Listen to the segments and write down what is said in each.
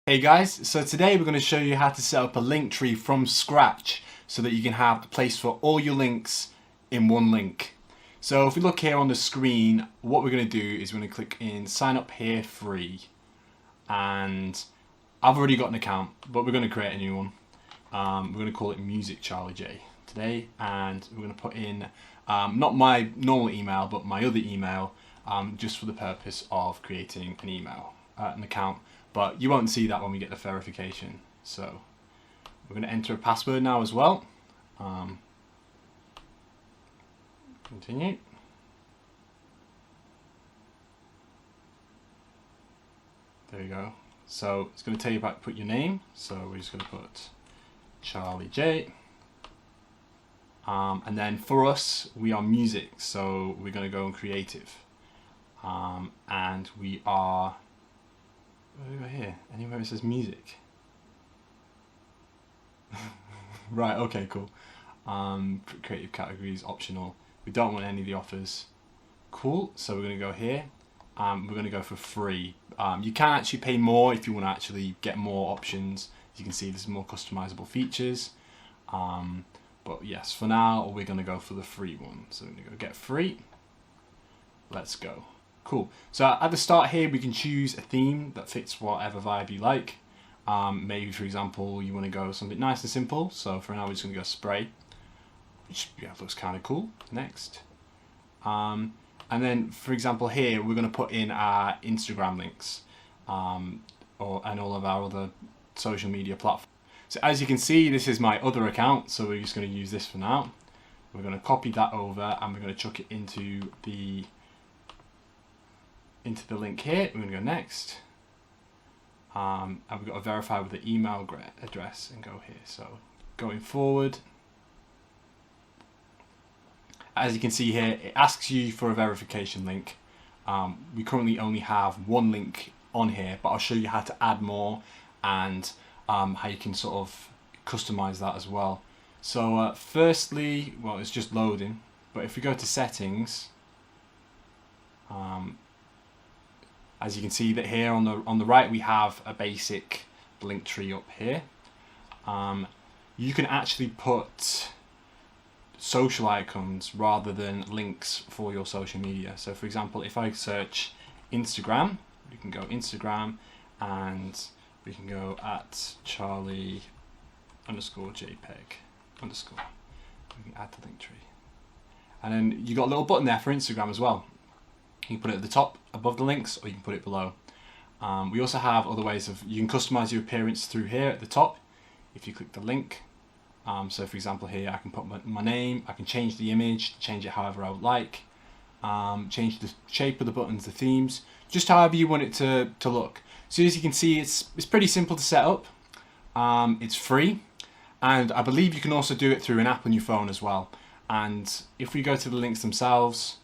Hey guys, so today we're going to show you how to set up a link tree from scratch so that you can have a place for all your links in one link. So if we look here on the screen, what we're going to do is we're going to click in sign up here free, and I've already got an account, but we're going to create a new one. We're going to call it Music Charlie J today, and we're going to put in not my normal email but my other email, just for the purpose of creating an account. But you won't see that when we get the verification. So we're going to enter a password now as well. Continue. There you go. So it's going to tell you about put your name. So we're just going to put Charlie J. And then for us, we are music. So we're going to go in creative. And we are... What do we got here? Anywhere it says music. Right, okay, cool. Creative categories, optional. We don't want any of the offers. Cool, so we're going to go here. We're going to go for free. You can actually pay more if you want to actually get more options. As you can see, there's more customizable features. But yes, for now, we're going to go for the free one. So we're going to go get free. Let's go. Cool. So at the start here, we can choose a theme that fits whatever vibe you like. Maybe, for example, you want to go something nice and simple. So for now, we're just going to go spray, which looks kind of cool. Next. And then, for example, here, we're going to put in our Instagram links and all of our other social media platforms. So as you can see, this is my other account. So we're just going to use this for now. We're going to copy that over and we're going to chuck it into the link here. We're going to go next, and we've got to verify with the email address and go here. So going forward, as you can see here, it asks you for a verification link. We currently only have one link on here, but I'll show you how to add more and how you can sort of customize that as well. So firstly, well, it's just loading, but if we go to settings, as you can see that here on the right we have a basic link tree up here. You can actually put social icons rather than links for your social media. So for example, if I search Instagram, we can go Instagram and we can go at Charlie _ JPEG _ we can add the link tree, and then you got a little button there for Instagram as well. You can put it at the top above the links, or you can put it below. We also have other ways of, you can customize your appearance through here at the top if you click the link. So for example here, I can put my name, I can change the image, change it however I would like, change the shape of the buttons, the themes, just however you want it to look. So as you can see, it's pretty simple to set up. It's free, and I believe you can also do it through an app on your phone as well. And if we go to the links themselves,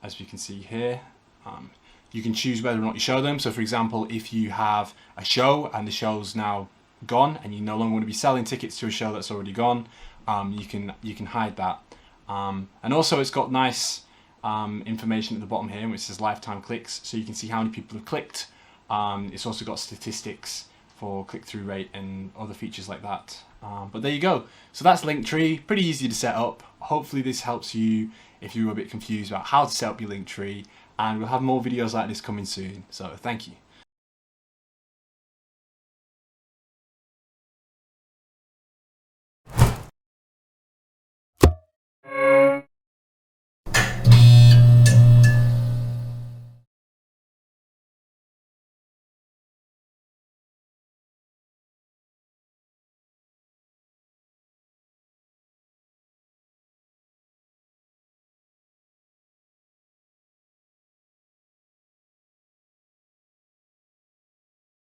as we can see here, you can choose whether or not you show them. So for example, if you have a show and the show's now gone and you no longer want to be selling tickets to a show that's already gone, you can hide that. And also it's got nice information at the bottom here which says lifetime clicks, so you can see how many people have clicked. It's also got statistics for click-through rate and other features like that. But there you go. So that's Linktree, pretty easy to set up. Hopefully this helps you if you were a bit confused about how to set up your Linktree, and we'll have more videos like this coming soon. So thank you.